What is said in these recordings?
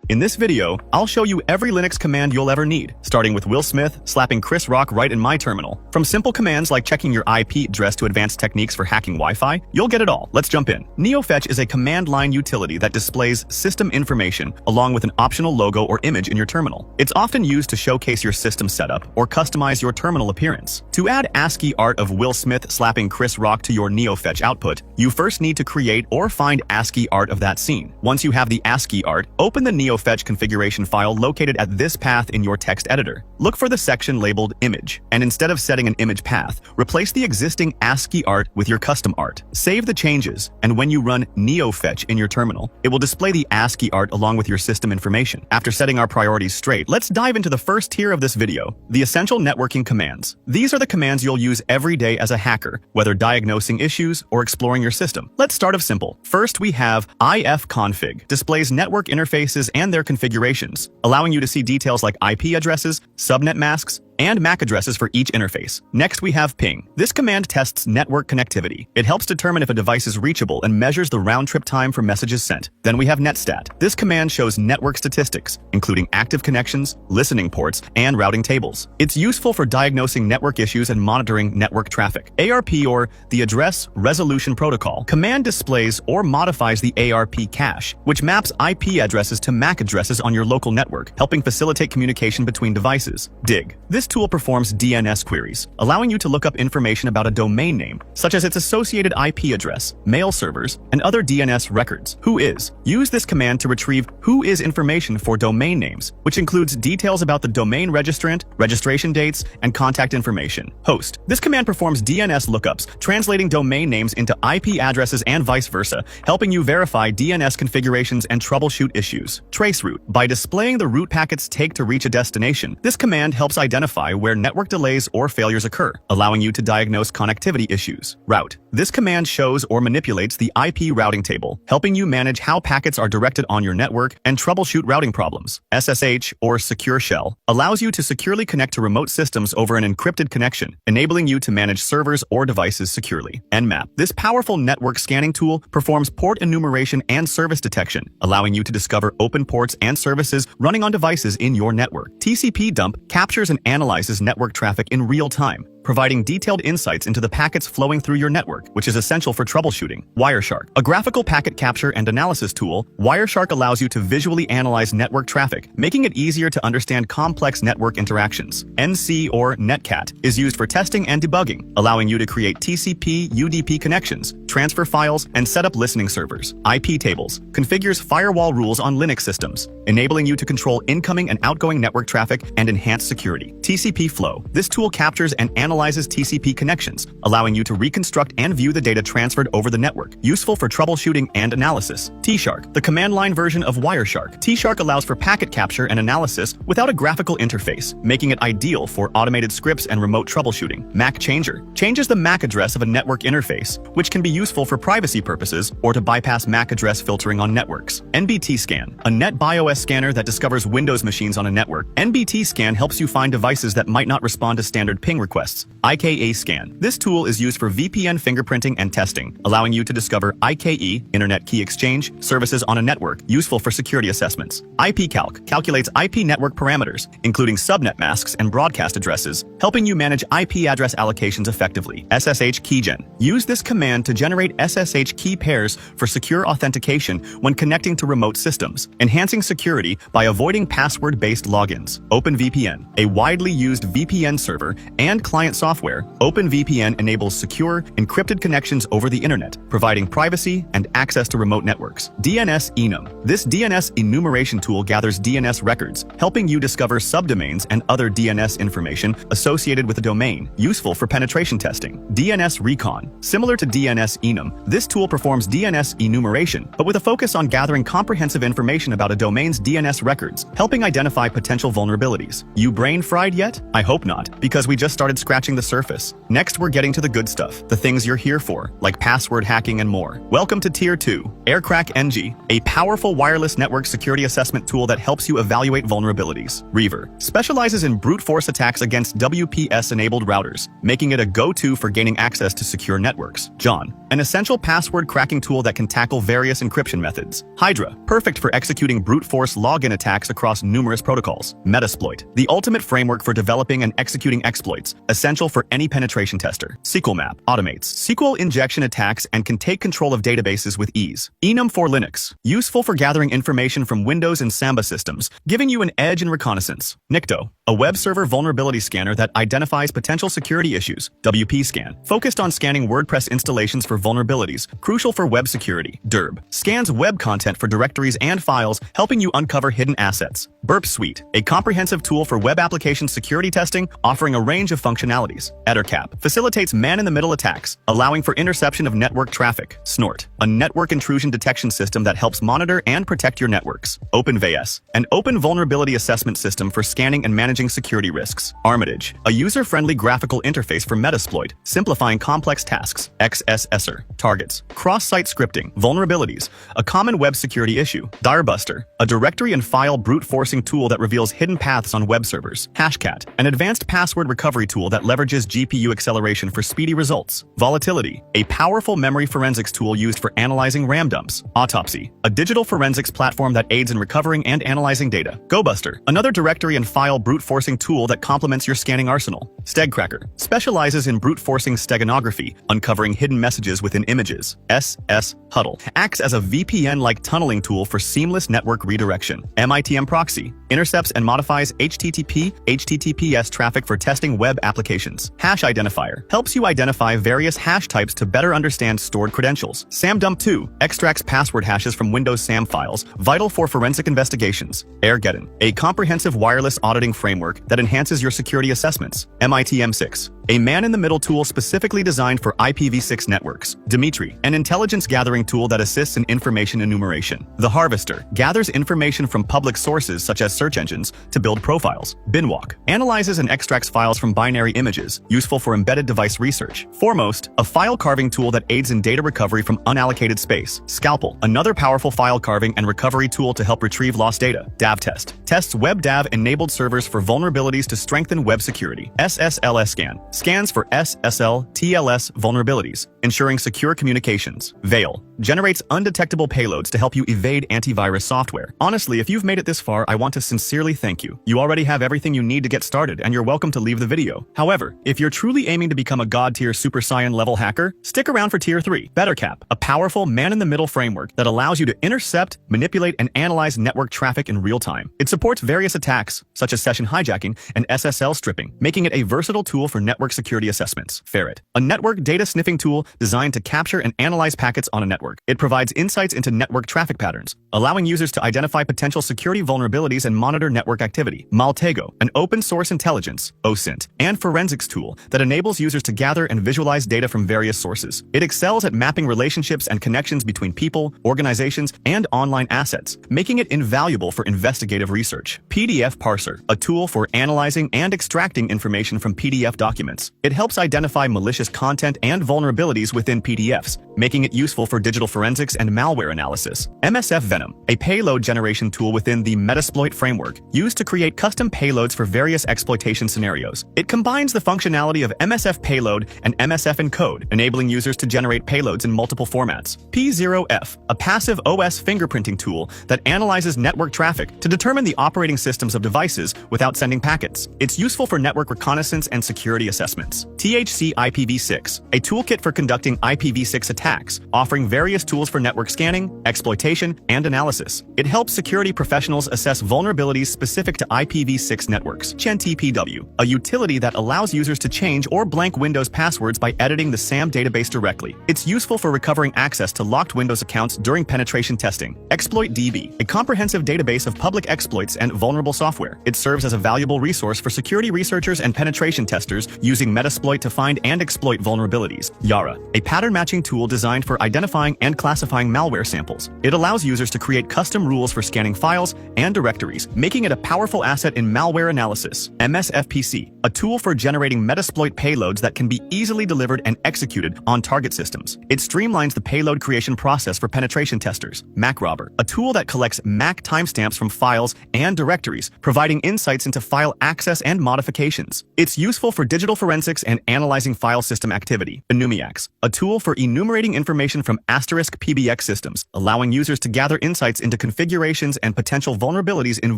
In this video, I'll show you every Linux command you'll ever need, starting with Will Smith slapping Chris Rock right in my terminal. From simple commands like checking your IP address to advanced techniques for hacking Wi-Fi, you'll get it all. Let's jump in. NeoFetch is a command line utility that displays system information along with an optional logo or image in your terminal. It's often used to showcase your system setup or customize your terminal appearance. To add ASCII art of Will Smith slapping Chris Rock to your NeoFetch output, you first need to create or find ASCII art of that scene. Once you have the ASCII art, open the NeoFetch configuration file located at this path in your text editor. Look for the section labeled Image, and instead of setting an image path, replace the existing ASCII art with your custom art. Save the changes, and when you run NeoFetch in your terminal, it will display the ASCII art along with your system information. After setting our priorities straight, let's dive into the first tier of this video, the essential networking commands. These are the commands you'll use every day as a hacker, whether diagnosing issues or exploring your system. Let's start off simple. First, we have ifconfig, displays network interfaces and their configurations, allowing you to see details like IP addresses, subnet masks, and MAC addresses for each interface. Next, we have ping. This command tests network connectivity. It helps determine if a device is reachable and measures the round-trip time for messages sent. Then we have netstat. This command shows network statistics, including active connections, listening ports, and routing tables. It's useful for diagnosing network issues and monitoring network traffic. ARP, or the Address Resolution Protocol, command displays or modifies the ARP cache, which maps IP addresses to MAC addresses on your local network, helping facilitate communication between devices. Dig. This tool performs DNS queries, allowing you to look up information about a domain name, such as its associated IP address, mail servers, and other DNS records. Whois. Use this command to retrieve Whois information for domain names, which includes details about the domain registrant, registration dates, and contact information. Host. This command performs DNS lookups, translating domain names into IP addresses and vice versa, helping you verify DNS configurations and troubleshoot issues. Traceroute. By displaying the route packets take to reach a destination, this command helps identify where network delays or failures occur, allowing you to diagnose connectivity issues. Route. This command shows or manipulates the IP routing table, helping you manage how packets are directed on your network and troubleshoot routing problems. SSH, or Secure Shell, allows you to securely connect to remote systems over an encrypted connection, enabling you to manage servers or devices securely. Nmap. This powerful network scanning tool performs port enumeration and service detection, allowing you to discover open ports and services running on devices in your network. TCP dump captures and analyzes network traffic in real time, providing detailed insights into the packets flowing through your network, which is essential for troubleshooting. Wireshark. A graphical packet capture and analysis tool, Wireshark allows you to visually analyze network traffic, making it easier to understand complex network interactions. NC, or Netcat, is used for testing and debugging, allowing you to create TCP, UDP connections, transfer files, and set up listening servers. IP tables configures firewall rules on Linux systems, enabling you to control incoming and outgoing network traffic and enhance security. TCP flow. This tool captures and analyzes TCP connections, allowing you to reconstruct and view the data transferred over the network, useful for troubleshooting and analysis. Tshark, the command line version of Wireshark. Tshark allows for packet capture and analysis without a graphical interface, making it ideal for automated scripts and remote troubleshooting. MAC changer changes the MAC address of a network interface, which can be useful for privacy purposes or to bypass MAC address filtering on networks. NBT scan, a NetBIOS scanner that discovers Windows machines on a network. NBT scan helps you find devices that might not respond to standard ping requests. IKE scan. This tool is used for VPN fingerprinting and testing, allowing you to discover IKE, Internet Key Exchange, services on a network, useful for security assessments. IPCalc calculates IP network parameters, including subnet masks and broadcast addresses, helping you manage IP address allocations effectively. SSH keygen. Use this command to generate SSH key pairs for secure authentication when connecting to remote systems, enhancing security by avoiding password-based logins. OpenVPN. A widely used VPN server and client software, OpenVPN enables secure, encrypted connections over the internet, providing privacy and access to remote networks. DNS enum. This DNS enumeration tool gathers DNS records, helping you discover subdomains and other DNS information associated with a domain, useful for penetration testing. DNS recon. Similar to DNS enum, this tool performs DNS enumeration, but with a focus on gathering comprehensive information about a domain's DNS records, helping identify potential vulnerabilities. You brain fried yet? I hope not, because we just started scratching the surface. Next, we're getting to the good stuff, the things you're here for, like password hacking and more. Welcome to Tier 2, Aircrack NG, a powerful wireless network security assessment tool that helps you evaluate vulnerabilities. Reaver specializes in brute force attacks against WPS-enabled routers, making it a go-to for gaining access to secure networks. John, an essential password cracking tool that can tackle various encryption methods. Hydra, perfect for executing brute force login attacks across numerous protocols. Metasploit, the ultimate framework for developing and executing exploits, essential for any penetration tester. SQLmap automates SQL injection attacks and can take control of databases with ease. Enum for Linux, useful for gathering information from Windows and Samba systems, giving you an edge in reconnaissance. Nikto, a web server vulnerability scanner that identifies potential security issues. WPScan, focused on scanning WordPress installations for vulnerabilities, crucial for web security. Derb, scans web content for directories and files, helping you uncover hidden assets. Burp Suite, a comprehensive tool for web application security testing, offering a range of functionalities. Ettercap, facilitates man-in-the-middle attacks, allowing for interception of network traffic. Snort, a network intrusion detection system that helps monitor and protect your networks. OpenVS, an open vulnerability assessment system for scanning and managing security risks. Armitage, a user-friendly graphical interface for Metasploit, simplifying complex tasks. XSSR, targets cross-site scripting, vulnerabilities, a common web security issue. Direbuster, a directory and file brute forcing tool that reveals hidden paths on web servers. Hashcat, an advanced password recovery tool that leverages GPU acceleration for speedy results. Volatility, a powerful memory forensics tool used for analyzing RAM dumps. Autopsy, a digital forensics platform that aids in recovering and analyzing data. GoBuster, another directory and file brute forcing tool that complements your scanning arsenal. Stegcracker, specializes in brute forcing steganography, uncovering hidden messages within images. SS Huddle, acts as a VPN-like tunneling tool for seamless network redirection. MITM Proxy, intercepts and modifies HTTP/HTTPS traffic for testing web applications. Hash Identifier, helps you identify various hash types to better understand stored credentials. SamDump2, extracts password hashes from Windows SAM files, vital for forensic investigations. Airgeddon, a comprehensive wireless auditing framework that enhances your security assessments. MITM6, a man-in-the-middle tool specifically designed for IPv6 networks. Dimitri, an intelligence gathering tool that assists in information enumeration. The Harvester, gathers information from public sources such as search engines to build profiles. Binwalk, analyzes and extracts files from binary images, useful for embedded device research. Foremost, a file carving tool that aids in data recovery from unallocated space. Scalpel, another powerful file carving and recovery tool to help retrieve lost data. DavTest, tests WebDAV-enabled servers for vulnerabilities to strengthen web security. SSLScan, scans for SSL/TLS vulnerabilities, ensuring secure communications. Veil, generates undetectable payloads to help you evade antivirus software. Honestly, if you've made it this far, I want to sincerely thank you. You already have everything you need to get started, and you're welcome to leave the video. However, if you're truly aiming to become a God-tier Super Saiyan level hacker, stick around for Tier 3, Bettercap, a powerful man-in-the-middle framework that allows you to intercept, manipulate, and analyze network traffic in real time. It supports various attacks, such as session hijacking and SSL stripping, making it a versatile tool for network security assessments. Ferret, a network data sniffing tool designed to capture and analyze packets on a network. It provides insights into network traffic patterns, allowing users to identify potential security vulnerabilities and monitor network activity. Maltego, an open-source intelligence, OSINT, and forensics tool that enables users to gather and visualize data from various sources. It excels at mapping relationships and connections between people, organizations, and online assets, making it invaluable for investigative research. PDF Parser, a tool for analyzing and extracting information from PDF documents. It helps identify malicious content and vulnerabilities within PDFs, making it useful for digital forensics and malware analysis. MSF Venom, a payload generation tool within the Metasploit framework, used to create custom payloads for various exploitation scenarios. It combines the functionality of MSF Payload and MSF Encode, enabling users to generate payloads in multiple formats. P0F, a passive OS fingerprinting tool that analyzes network traffic to determine the operating systems of devices without sending packets. It's useful for network reconnaissance and security assessments. THC IPv6, a toolkit for conducting IPv6 attacks, offering various tools for network scanning, exploitation, and analysis. It helps security professionals assess vulnerabilities specific to IPv6 networks. ChenTPW, a utility that allows users to change or blank Windows passwords by editing the SAM database directly. It's useful for recovering access to locked Windows accounts during penetration testing. ExploitDB, a comprehensive database of public exploits and vulnerable software. It serves as a valuable resource for security researchers and penetration testers using Metasploit to find and exploit vulnerabilities. Yara, a pattern matching tool designed for identifying identifying and classifying malware samples. It allows users to create custom rules for scanning files and directories, making it a powerful asset in malware analysis. MSFPC, a tool for generating Metasploit payloads that can be easily delivered and executed on target systems. It streamlines the payload creation process for penetration testers. MacRobber, a tool that collects MAC timestamps from files and directories, providing insights into file access and modifications. It's useful for digital forensics and analyzing file system activity. Enumiacs, a tool for enumerating information from asterisk PBX systems, allowing users to gather insights into configurations and potential vulnerabilities in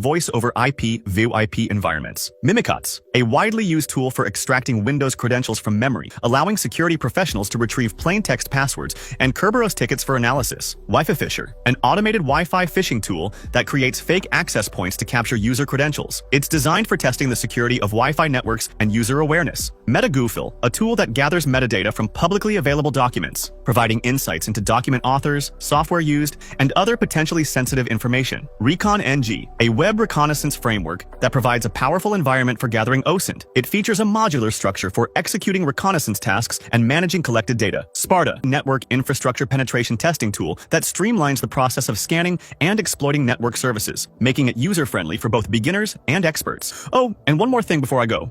voice over IP, VoIP environments. Mimicots, a widely used tool for extracting Windows credentials from memory, allowing security professionals to retrieve plain text passwords and Kerberos tickets for analysis. Wi-Fi Fisher, an automated Wi-Fi phishing tool that creates fake access points to capture user credentials. It's designed for testing the security of Wi-Fi networks and user awareness. MetaGoofil, a tool that gathers metadata from publicly available documents, providing insights into document authors, software used, and other potentially sensitive information. ReconNG, a web reconnaissance framework that provides a powerful environment for gathering OSINT. It features a modular structure for executing reconnaissance tasks and managing collected data. Sparta, network infrastructure penetration testing tool that streamlines the process of scanning and exploiting network services, making it user-friendly for both beginners and experts. Oh, and one more thing before I go.